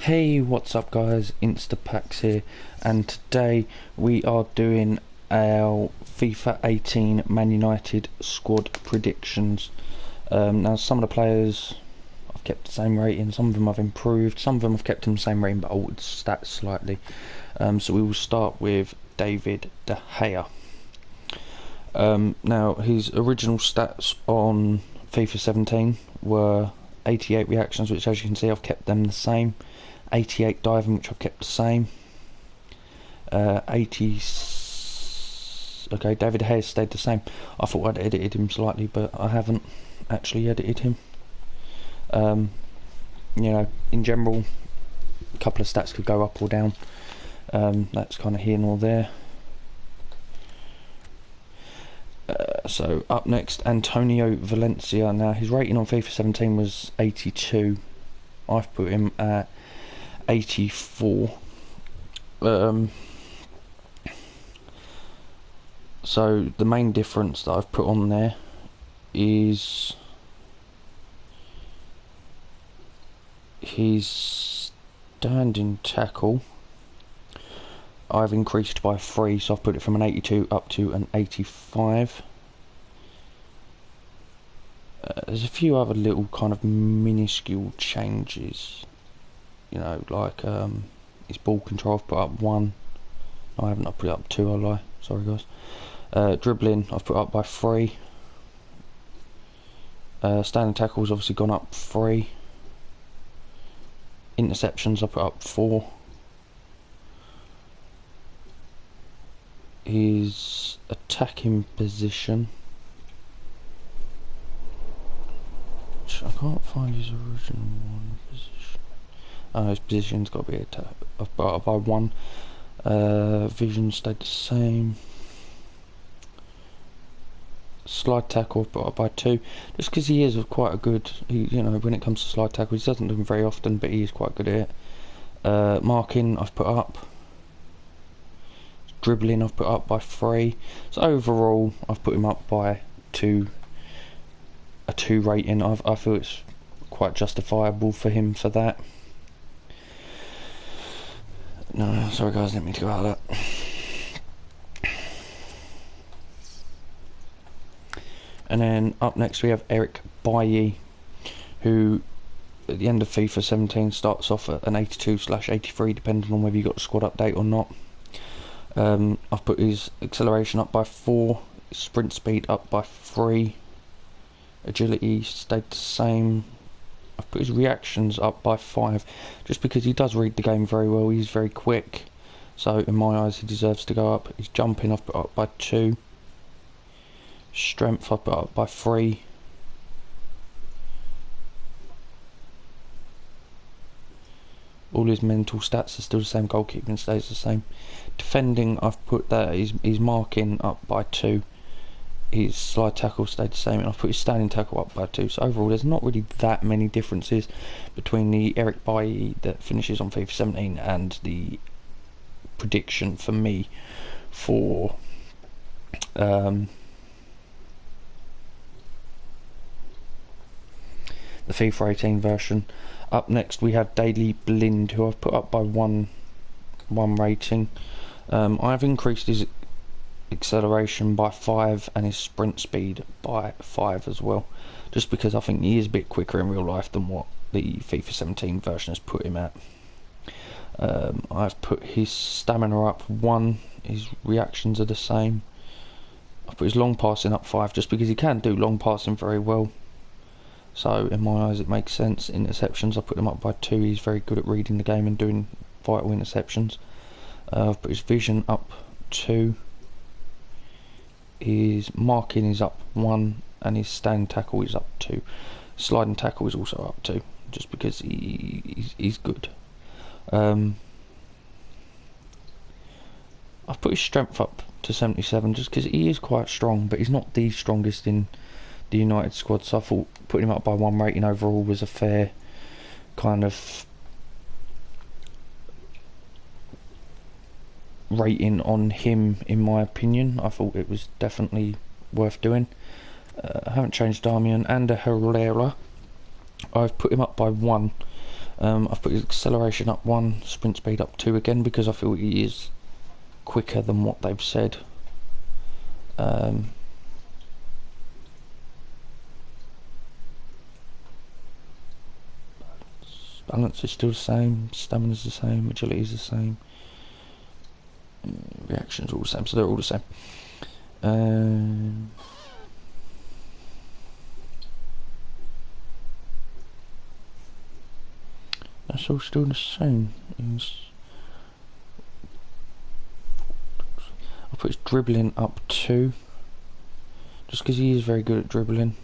Hey, what's up guys, Instapax here, and today we are doing our FIFA 18 Man United squad predictions. Now some of the players I've kept the same rating, some of them I've improved, some of them I've kept them the same rating but altered stats slightly. So we will start with David De Gea. Now his original stats on FIFA 17 were 88 reactions, which as you can see I've kept them the same. 88 diving, which I've kept the same. 80. Okay, David De Gea stayed the same. I thought I'd edited him slightly, but I haven't actually edited him. You know, in general, a couple of stats could go up or down. That's kind of here nor there. So up next, Antonio Valencia. Now his rating on FIFA 17 was 82. I've put him at 84. So the main difference that I've put on there is his standing tackle. I've increased by 3, so I've put it from an 82 up to an 85. There's a few other little kind of minuscule changes, you know, like his ball control I've put up 1. No, I haven't, I've put it up 2, I lie, sorry guys. Dribbling I've put up by 3. Standing tackle's obviously gone up 3. Interceptions I put up 4. His attacking position, I can't find his original one position. Oh, his position's got to be attack. I've put up by 1. Vision stayed the same. Slide tackle I've put up by 2, just because he is quite a good. You know, when it comes to slide tackle, he doesn't do them very often, but he is quite good at it. Marking I've put up. Dribbling I've put up by 3. So overall I've put him up by 2. A 2 rating. I feel it's quite justifiable for him for that. No, sorry guys, didn't mean to go out of that. And then up next we have Eric Bailly, who at the end of FIFA 17 starts off at an 82/83, depending on whether you got the squad update or not. I've put his acceleration up by 4, his sprint speed up by 3, agility stayed the same. I've put his reactions up by 5, just because he does read the game very well. He's very quick, so in my eyes he deserves to go up. His jumping I've put up by 2. Strength I've put up by 3. All his mental stats are still the same. Goalkeeping stays the same. Defending I've put that his marking up by 2. His slide tackle stayed the same, and I've put his standing tackle up by 2. So overall there's not really that many differences between the Eric Bailly that finishes on FIFA 17 and the prediction for me for the FIFA 18 version. Up next we have Daley Blind, who I've put up by 1 rating. I've increased his acceleration by 5 and his sprint speed by 5 as well, just because I think he is a bit quicker in real life than what the FIFA 17 version has put him at. I've put his stamina up 1, his reactions are the same. I've put his long passing up 5, just because he can do long passing very well, so in my eyes it makes sense. Interceptions I put him up by 2, he's very good at reading the game and doing vital interceptions. I've put his vision up 2, his marking is up 1, and his standing tackle is up 2. Sliding tackle is also up 2, just because he's good. I've put his strength up to 77, just because he is quite strong, but he's not the strongest in the United squad, so I thought putting him up by 1 rating overall was a fair kind of rating on him, in my opinion. I thought it was definitely worth doing. I haven't changed Damian and Herrera. I've put him up by 1. I've put his acceleration up 1, sprint speed up 2 again, because I feel he is quicker than what they've said. Balance is still the same, stamina is the same, agility is the same, reactions are all the same, so they're all the same. That's all still the same. I'll put his dribbling up 2, just because he is very good at dribbling.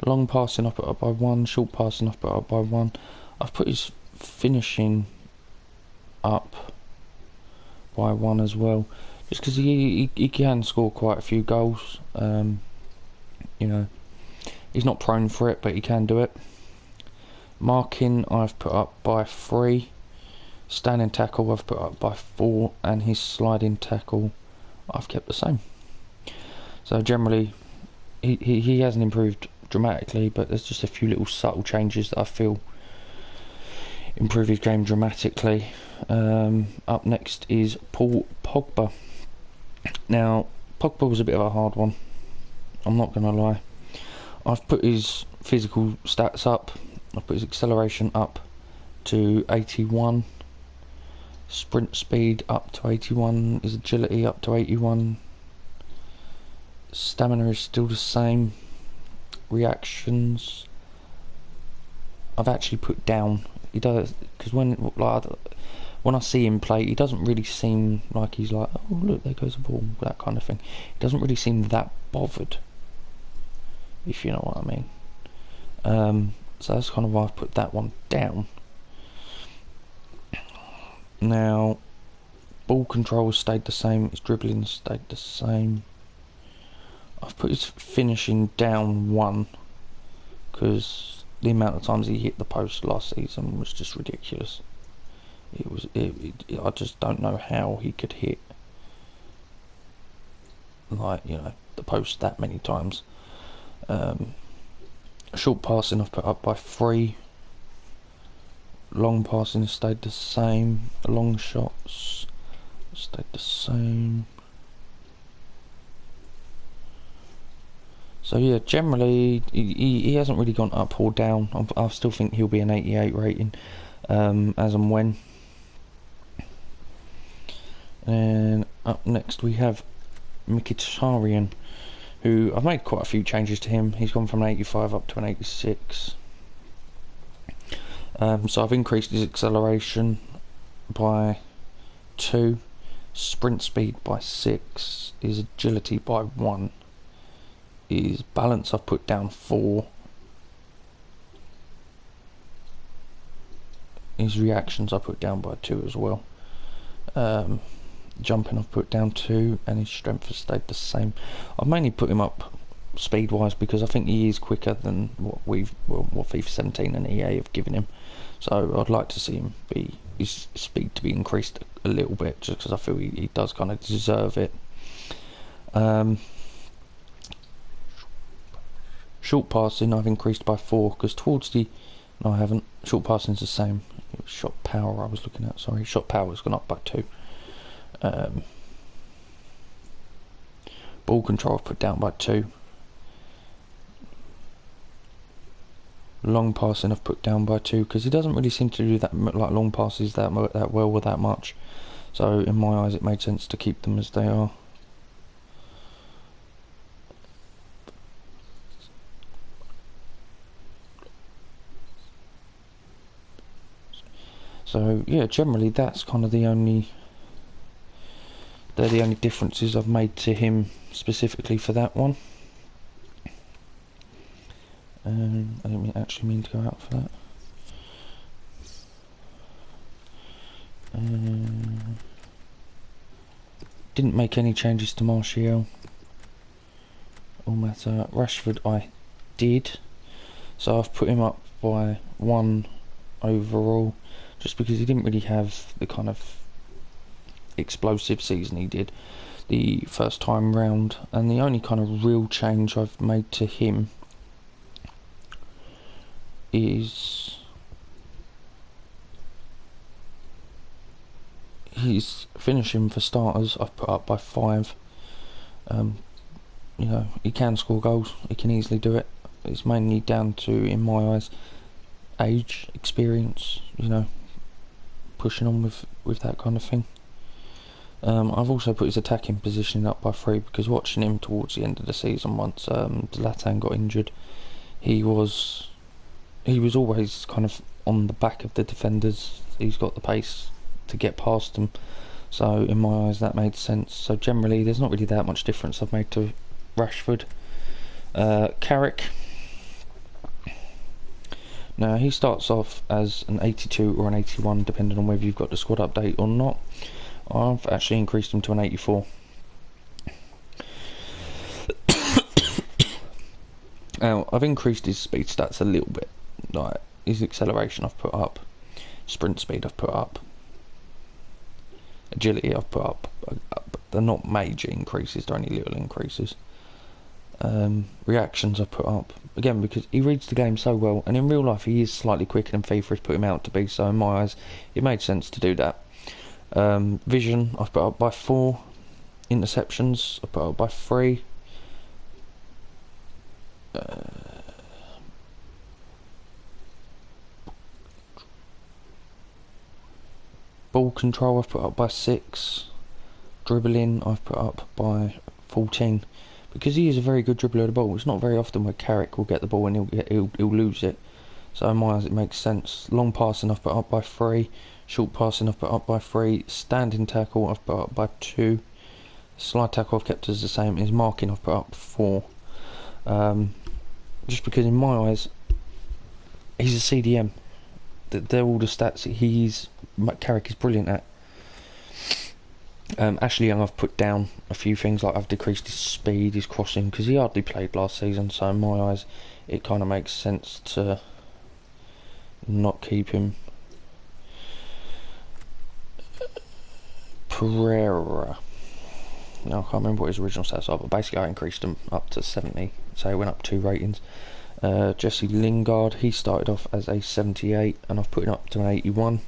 Long passing up by 1, short passing up by 1. I've put his finishing up by 1 as well, just because he can score quite a few goals. You know, he's not prone for it, but he can do it. Marking I've put up by 3. Standing tackle I've put up by 4, and his sliding tackle I've kept the same. So generally he hasn't improved dramatically, but there's just a few little subtle changes that I feel improve his game dramatically. Up next is Paul Pogba. Now, Pogba was a bit of a hard one, I'm not going to lie. I've put his physical stats up. I've put his acceleration up to 81, sprint speed up to 81, his agility up to 81, stamina is still the same, reactions I've actually put down. He does, because when I see him play, he doesn't really seem like he's like, oh look, there goes the ball, that kind of thing. He doesn't really seem that bothered, if you know what I mean. So that's kind of why I've put that one down. Now, ball control has stayed the same, his dribbling has stayed the same. I've put his finishing down 1, because the amount of times he hit the post last season was just ridiculous. I just don't know how he could hit, like, you know, the post that many times. Short passing I've put up by 3. Long passing has stayed the same. Long shots stayed the same. So yeah, generally he hasn't really gone up or down. I still think he'll be an 88 rating, as and when. And up next we have Mkhitaryan, who I've made quite a few changes to him. He's gone from an 85 up to an 86. So I've increased his acceleration by 2, sprint speed by 6, his agility by 1, his balance I've put down 4, his reactions I put down by 2 as well. Jumping I've put down 2, and his strength has stayed the same. I've mainly put him up speed wise because I think he is quicker than what FIFA 17 and EA have given him. So I'd like to see him his speed to be increased a little bit, just because I feel he does kind of deserve it. Short passing I've increased by 4, because towards the... No, I haven't. Short passing is the same. It was shot power I was looking at, sorry. Shot power has gone up by 2. Ball control I've put down by 2. Long passing I've put down by 2, because he doesn't really seem to do that, like, long passes that well or that much. So in my eyes it made sense to keep them as they are. So yeah, generally that's kind of the only differences I've made to him specifically for that one. I didn't actually mean to go out for that. Didn't make any changes to Martial. All matter. Rashford I did. So I've put him up by 1 overall, just because he didn't really have the kind of explosive season he did the first time round. And the only kind of real change I've made to him is his finishing, for starters, I've put up by 5. You know, he can score goals, he can easily do it. It's mainly down to, in my eyes, age, experience, you know, pushing on with that kind of thing. I've also put his attacking positioning up by 3 because watching him towards the end of the season, once Zlatan got injured, he was always kind of on the back of the defenders. He's got the pace to get past them, so in my eyes that made sense. So generally there's not really that much difference I've made to Rashford. Carrick, now he starts off as an 82 or an 81 depending on whether you've got the squad update or not. I've actually increased him to an 84. Now I've increased his speed stats a little bit, like his acceleration I've put up, sprint speed I've put up, agility I've put up. They're not major increases, they're only little increases. Reactions I've put up, again because he reads the game so well, and in real life he is slightly quicker than FIFA has put him out to be, so in my eyes it made sense to do that. Vision I've put up by 4. Interceptions I've put up by 3. Ball control I've put up by 6. Dribbling I've put up by 14, because he is a very good dribbler of the ball. It's not very often where Carrick will get the ball and he'll lose it, so in my eyes it makes sense. Long passing I've put up by 3. Short passing I've put up by 3. Standing tackle I've put up by 2. Slide tackle I've kept as the same. His marking I've put up 4. Just because in my eyes he's a CDM. They're all the stats Carrick is brilliant at. Ashley Young I've put down a few things, like I've decreased his speed, his crossing, because he hardly played last season, so in my eyes it kind of makes sense to not keep him. Pereira, now I can't remember what his original stats are, but basically I increased him up to 70, so he went up 2 ratings. Jesse Lingard, he started off as a 78 and I've put him up to an 81.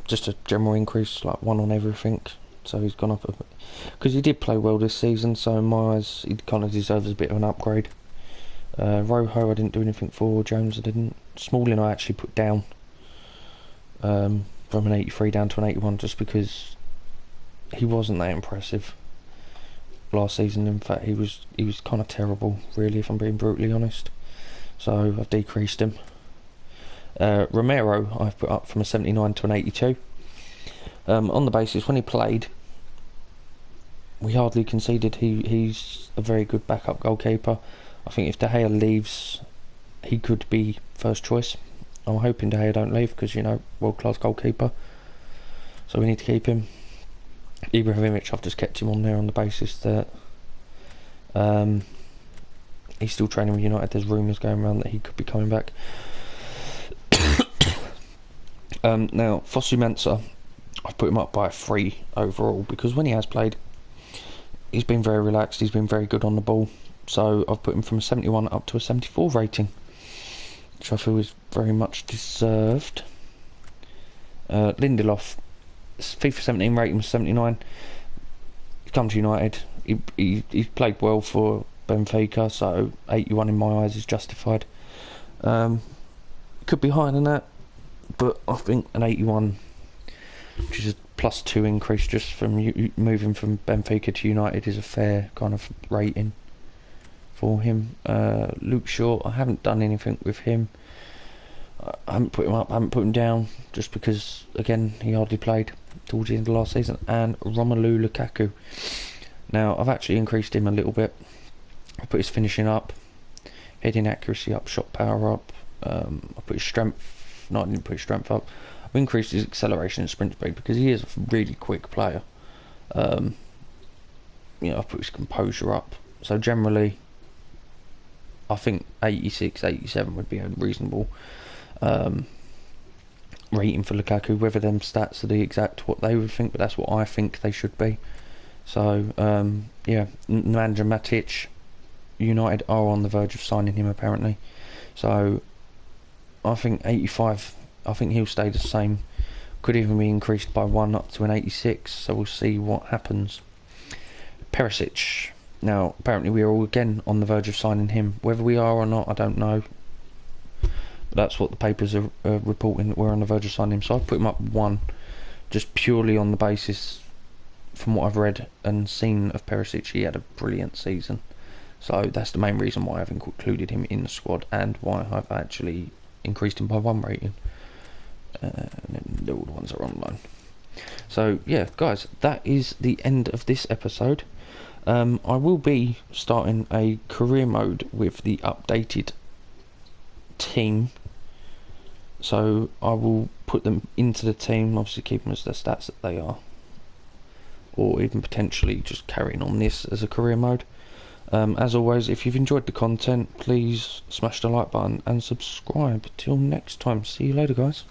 Just a general increase, like 1 on everything, so he's gone up a bit because he did play well this season, so in my eyes he kind of deserves a bit of an upgrade. Rojo I didn't do anything for. Jones I didn't. Smalling I actually put down from an 83 down to an 81, just because he wasn't that impressive last season. In fact he was kind of terrible really, if I'm being brutally honest, so I've decreased him. Romero I've put up from a 79 to an 82, on the basis when he played we hardly conceded. He's a very good backup goalkeeper. I think if De Gea leaves he could be first choice. I'm hoping De Gea don't leave because, you know, world class goalkeeper, so we need to keep him. Ibrahimovic I've just kept him on there on the basis that he's still training with United. There's rumours going around that he could be coming back. Now Fosu Mensah I've put him up by 3 overall, because when he has played he's been very relaxed, he's been very good on the ball, so I've put him from a 71 up to a 74 rating, which I feel is very much deserved. Lindelof, FIFA 17 rating was 79. He's come to United, he's played well for Benfica, so 81 in my eyes is justified. Could be higher than that, but I think an 81, which is a +2 increase just from moving from Benfica to United, is a fair kind of rating for him. Luke Shaw, I haven't done anything with him. I haven't put him up, I haven't put him down, just because again he hardly played towards the end of last season. And Romelu Lukaku, now I've actually increased him a little bit. I put his finishing up, heading accuracy up, shot power up. I put his strength, no I didn't put his strength up. I've increased his acceleration and sprint speed because he is a really quick player. You know, I've put his composure up, so generally I think 86, 87 would be a reasonable rating for Lukaku. Whether them stats are the exact what they would think, but that's what I think they should be. So yeah, Nemanja Matic, United are on the verge of signing him apparently. So I think 85. I think he'll stay the same. Could even be increased by 1 up to an 86. So we'll see what happens. Perisic. Now apparently we are all again on the verge of signing him. Whether we are or not, I don't know. But that's what the papers are reporting, that we're on the verge of signing him. So I've put him up 1, just purely on the basis, from what I've read and seen of Perisic, he had a brilliant season. So that's the main reason why I've included him in the squad, and why I've actually increased him by 1 rating. And all the ones are online. So yeah, guys, that is the end of this episode. I will be starting a career mode with the updated team. So I will put them into the team, obviously keep them as the stats that they are, or even potentially just carrying on this as a career mode. As always, if you've enjoyed the content, please smash the like button and subscribe. Till next time, see you later, guys.